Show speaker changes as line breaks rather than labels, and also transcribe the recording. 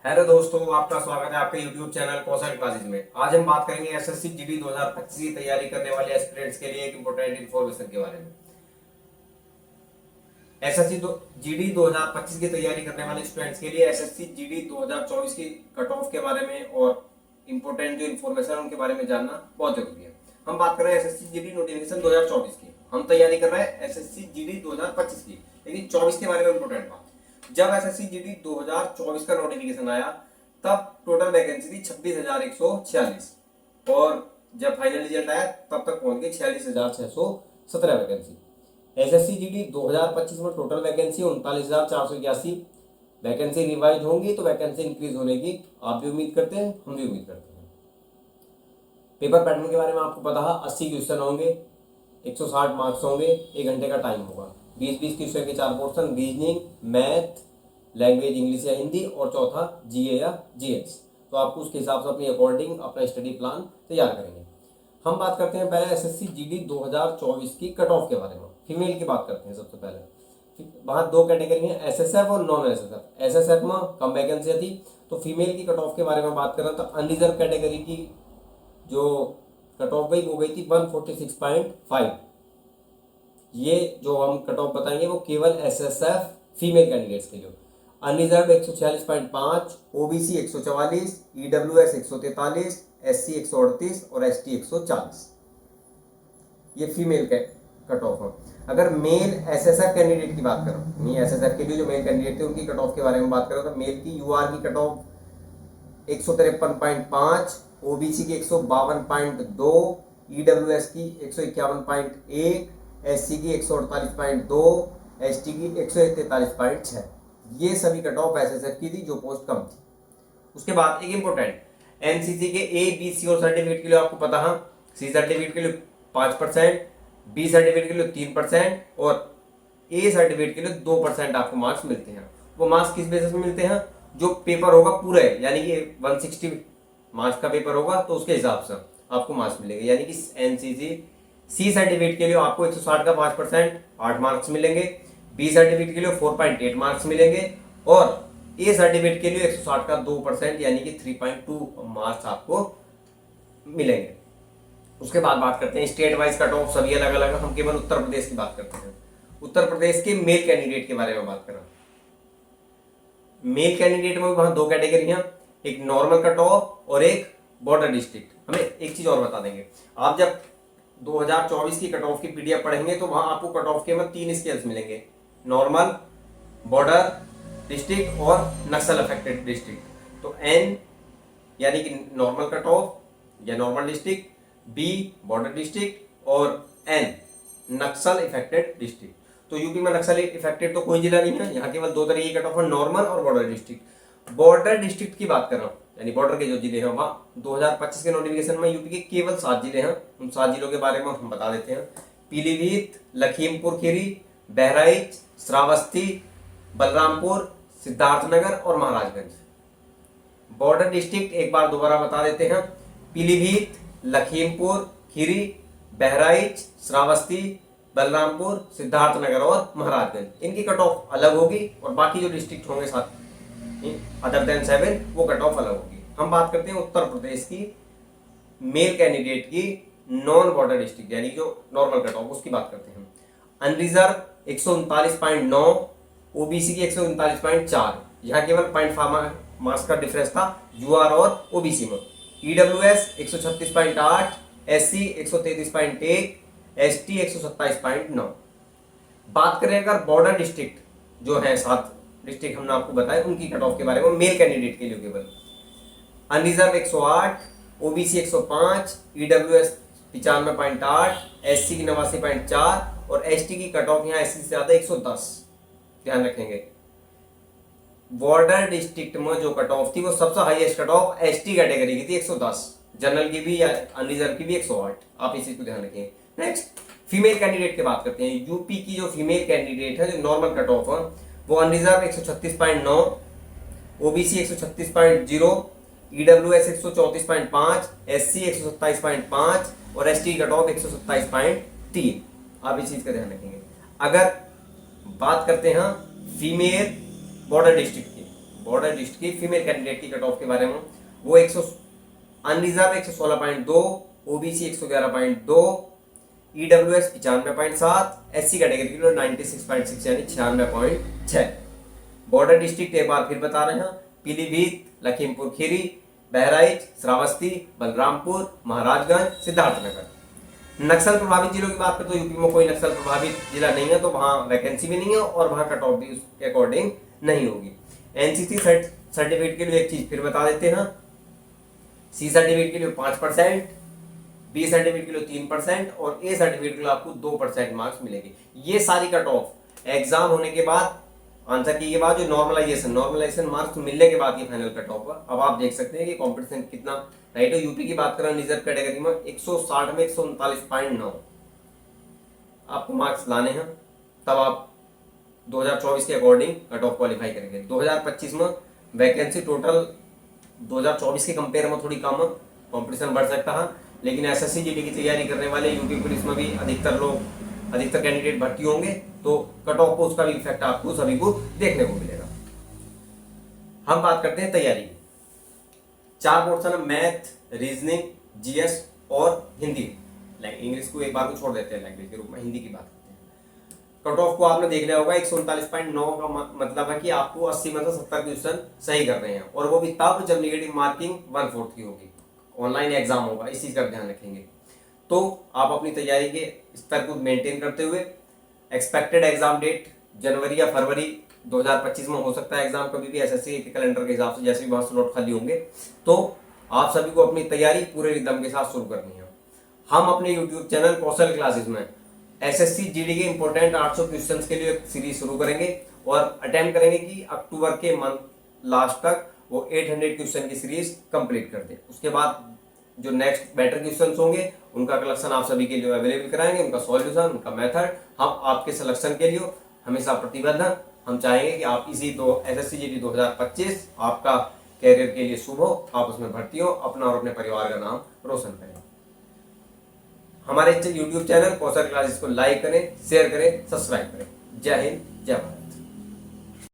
Hello दोस्तों, आपका स्वागत है आपके YouTube चैनल कौशल क्लासेस में। आज हम बात करेंगे एसएससी जीडी 2025 की तैयारी करने वाले एस्पिरेंट्स के लिए एक इंपॉर्टेंट इन्फॉर्मेशन के बारे में। एसएससी जीडी 2025 की तैयारी करने वाले स्टूडेंट्स के लिए एसएससी जीडी 2024 की कट ऑफ के बारे में और इंपॉर्टेंट जो इन्फॉर्मेशन है उनके बारे में जानना बहुत जरूरी है। हम बात कर रहे हैं एसएससी जीडी नोटिफिकेशन 2024 की। हम तैयारी कर रहे हैं एसएससी जीडी 2025 की, लेकिन 24 के बारे में इंपॉर्टेंट बात। जब एसएससी जीडी 2024 का नोटिफिकेशन आया तब टोटल वैकेंसी थी 26,146 और जब फाइनल रिजल्ट आया तब तक पहुंच गई 46,617 वैकेंसी। एसएससी जीडी 2025 में टोटल वैकेंसी 39,481। वैकेंसी रिवाइज होंगी तो वैकेंसी इंक्रीज होने की आप भी उम्मीद करते हैं, हम भी उम्मीद करते हैं। पेपर पैटर्न के बारे में आपको पता है, 80 क्वेश्चन होंगे, 160 मार्क्स होंगे, 1 घंटे का टाइम होगा। 20-20 क्वेश्चन के 4 portion, reasoning, math, language English या हिंदी और चौथा जीए या जीएस। तो आपको उसके हिसाब से अपनी अकॉर्डिंग अपना स्टडी प्लान तैयार करेंगे। हम बात करते हैं पहले एसएससी जीडी 2024 की कट ऑफ के बारे में। फीमेल की बात करते हैं सबसे पहले। वहाँ 2 कैटेगरी हैं, एसएसएफ और नॉन एसएसएफ। एसएसएफ में कम वैकेंसी थी, तो फीमेल की कट ऑफ के बारे में बात करें तो अनरिजर्व कैटेगरी की जो कट ऑफ गई वो गई थी 146.5। ये जो हम कट ऑफ बताएंगे वो केवल एसएसएफ फीमेल कैंडिडेट्स के लिए। अनरिजर्व 146.5, ओबीसी 144, ईडब्ल्यूएस 143, एससी 138 और एसटी 140। ये फीमेल के कट ऑफ है। अगर मेल एसएसएफ कैंडिडेट की बात करो, नहीं एसएसएफ के लिए जो मेल कैंडिडेट थे उनकी कट ऑफ के बारे में बात करो तो मेल की यूआर की कट ऑफ 153.5, ओबीसी की 152.2, ईडब्ल्यूएस की 151.1, एससी की 148.2, एसटी की 143.6। ये सभी कट ऑफ एसएसएफ की थी जो पोस्ट कम थी। उसके बाद एक इंपॉर्टेंट एनसीसी के ए बी सी और सर्टिफिकेट के लिए आपको पता है, सी सर्टिफिकेट के लिए 5%, बी सर्टिफिकेट के लिए 3% और ए सर्टिफिकेट के लिए 2% आपको मार्क्स मिलते हैं। वो मार्क्स किस बेसिस में मिलते हैं? जो पेपर होगा पूरा है, यानी कि 160 मार्क्स का पेपर होगा तो उसके हिसाब से आपको मार्क्स मिलेंगे। यानी कि एनसीसी सी सर्टिफिकेट के लिए आपको 160 का 5% 8 मार्क्स मिलेंगे, बी सर्टिफिकेट के लिए 4.8 मार्क्स मिलेंगे और ए सर्टिफिकेट के लिए 160 का 2% यानी कि 3.2 मार्क्स आपको मिलेंगे। उसके बाद बात करते हैं स्टेट वाइज कट ऑफ, सभी अलग अलग। हम केवल उत्तर प्रदेश की बात करते हैं। उत्तर प्रदेश के मेल कैंडिडेट के बारे में बात करें, मेल कैंडिडेट में वहां 2 कैटेगरी हैं, एक नॉर्मल कट ऑफ और एक बॉर्डर डिस्ट्रिक्ट। हमें एक चीज और बता देंगे, आप जब 2024 की कट ऑफ की पीडीएफ पढ़ेंगे तो वहां आपको कट ऑफ के में 3 स्केल्स मिलेंगे, नॉर्मल, बॉर्डर डिस्ट्रिक्ट और नक्सल अफेक्टेड डिस्ट्रिक्ट। तो एन यानी कि नॉर्मल कट ऑफ या normal district, B border district और एन नक्सल इफेक्टेड डिस्ट्रिक्ट। तो यूपी में नक्सल इफेक्टेड तो कोई जिला नहीं है, यहाँ केवल 2 तरह की कट ऑफ है, नॉर्मल और बॉर्डर डिस्ट्रिक्ट। बॉर्डर डिस्ट्रिक्ट की बात कर रहा हूँ, यानी बॉर्डर के जो जिले हैं वहाँ 2025 के नोटिफिकेशन में यूपी के केवल 7 जिले हैं। उन 7 जिलों के बारे में हम बता देते हैं। पीलीभीत, लखीमपुर खीरी, बहराइच, श्रावस्ती, बलरामपुर, सिद्धार्थनगर और महाराजगंज। बॉर्डर डिस्ट्रिक्ट एक बार दोबारा बता देते हैं, पीलीभीत, लखीमपुर खीरी, बहराइच, श्रावस्ती, बलरामपुर, सिद्धार्थनगर और महाराजगंज। इनकी कट ऑफ अलग होगी और बाकी जो डिस्ट्रिक्ट होंगे साथ अदर देन 7 वो कट ऑफ अलग होगी। हम बात करते हैं उत्तर प्रदेश की मेल कैंडिडेट की नॉन बॉर्डर डिस्ट्रिक्ट यानी जो नॉर्मल कट ऑफ, उसकी बात करते हैं। अनरिजर्व 139.9, ओबीसी की 139.4, यहाँ केवल 0.5 मार्क्स का डिफरेंस था यूआर और ओबीसी में। EWS 136.8, SC 133.1, ST 127.9। बात करें अगर बॉर्डर डिस्ट्रिक्ट जो है 7 डिस्ट्रिक्ट हमने आपको बताया उनकी कट ऑफ के बारे में, मेल कैंडिडेट के लिए केवल अनरिजर्व 108, ओबीसी 105, ईडब्ल्यूएस 95.8, एससी की 89.4 और एसटी की कट ऑफ यहाँ एससी से ज्यादा 110। ध्यान रखेंगे बॉर्डर डिस्ट्रिक्ट में जो कट ऑफ थी वो सबसे highest cut off ST category की थी 110, जनरल की भी या अनरिजर्व की भी 108। आप इसी को ध्यान रखें। नेक्स्ट फीमेल कैंडिडेट की बात करते हैं। यूपी की जो फीमेल कैंडिडेट है जो नॉर्मल कट ऑफ है वो अनरिजर्व 136.9, ओबीसी 136.0, ईडब्ल्यूएस 134.5, एससी 127.5 और एसटी कट ऑफ 127.3। आप इस चीज का ध्यान रखेंगे। अगर बात करते हैं फीमेल बॉर्डर डिस्ट्रिक्ट की, बॉर्डर डिस्ट्रिक्ट की फीमेल कैंडिडेट की कट ऑफ के बारे में, वो 100 unreserved 116.2, OBC 111.2, EWS 95.7, SC category के लिए 96.6 यानी 96.6। बॉर्डर डिस्ट्रिक्ट एक बार फिर बता रहे हैं, पीलीभीत, लखीमपुर खीरी, बहराइच, श्रावस्ती, बलरामपुर, महाराजगंज, सिद्धार्थनगर। नक्सल प्रभावित जिलों की बात करें तो यूपी में कोई नक्सल प्रभावित जिला नहीं है, तो वहां वैकेंसी भी नहीं है और वहां कट ऑफ भी उसके अकॉर्डिंग नहीं होगी। एनसीसी सर्टिफिकेट के लिए एक चीज फिर बता देते हैं, सी सर्टिफिकेट के लिए 5%, बी सर्टिफिकेट के लिए 3% और ए सर्टिफिकेट के लिए आपको 2% मार्क्स मिलेंगे। ये सारी कट ऑफ एग्जाम होने के बाद आंसर की के बाद जो नॉर्मलाइजेशन मार्क्स मिलने के बाद ये फाइनल कट ऑफ हुआ। अब आप देख सकते हैं कि कंपटीशन कितना राइट है। यूपी की बात करें रिजर्व कैटेगरी में 160 में 139.9 आपको मार्क्स लाने हैं, तब आप 2024 के अकॉर्डिंग कट ऑफ क्वालिफाई करेंगे। 2025 में वैकेंसी टोटल 2024 के कंपेयर में थोड़ी कम है, कॉम्पिटिशन बढ़ सकता है, लेकिन एसएससी जीडी की तैयारी करने वाले यूपी पुलिस में भी अधिकतर कैंडिडेट भर्ती होंगे, तो कट ऑफ को उसका भी इफेक्ट आपको सभी को देखने को मिलेगा। हम बात करते हैं तैयारी की। 4 पोर्शन है, मैथ, रीजनिंग, जीएस और हिंदी। इंग्लिश को एक बार को छोड़ देते हैं लैंग्वेज के रूप में, हिंदी की बात करते हैं। कट ऑफ को आपने देख लिया होगा, 139.9 का मतलब है कि आपको 80 में से 70 क्वेश्चन सही कर रहे हैं, और वो भी तब जब नेगेटिव मार्किंग 1/4 की होगी, ऑनलाइन एग्जाम होगा, इस चीज का ध्यान रखेंगे। तो आप अपनी तैयारी के स्तर को मेंटेन करते हुए एक्सपेक्टेड एग्जाम डेट जनवरी या फरवरी 2025 में हो सकता है एग्जाम, कभी भी एसएससी के कैलेंडर के हिसाब से जैसे भी वहां स्लॉट खाली होंगे, तो आप सभी को अपनी तैयारी पूरे रिदम के साथ शुरू करनी है। हम अपने यूट्यूब चैनल कौशल क्लासेस में एसएससी जीडी के इंपॉर्टेंट 800 क्वेश्चन के लिए एक सीरीज शुरू करेंगे और अटेम्प्ट करेंगे कि अक्टूबर के मंथ लास्ट तक वो 800 क्वेश्चन की सीरीज कंप्लीट कर दे। उसके बाद जो नेक्स्ट बेटर क्वेश्चंस होंगे उनका कलेक्शन आप सभी के लिए अवेलेबल कराएंगे, उनका सॉल्यूशन, उनका मेथड। हम आपके सिलेक्शन के लिए हमेशा प्रतिबद्ध हैं। हम चाहेंगे कि आप इसी एसएससी जीडी 2025 आपका कैरियर के लिए शुभ हो, आप उसमें भर्ती हो, अपना और अपने परिवार का नाम रोशन करें। हमारे यूट्यूब चैनल कौशल क्लासेस को लाइक करें, शेयर करें, सब्सक्राइब करें। जय हिंद, जय भारत।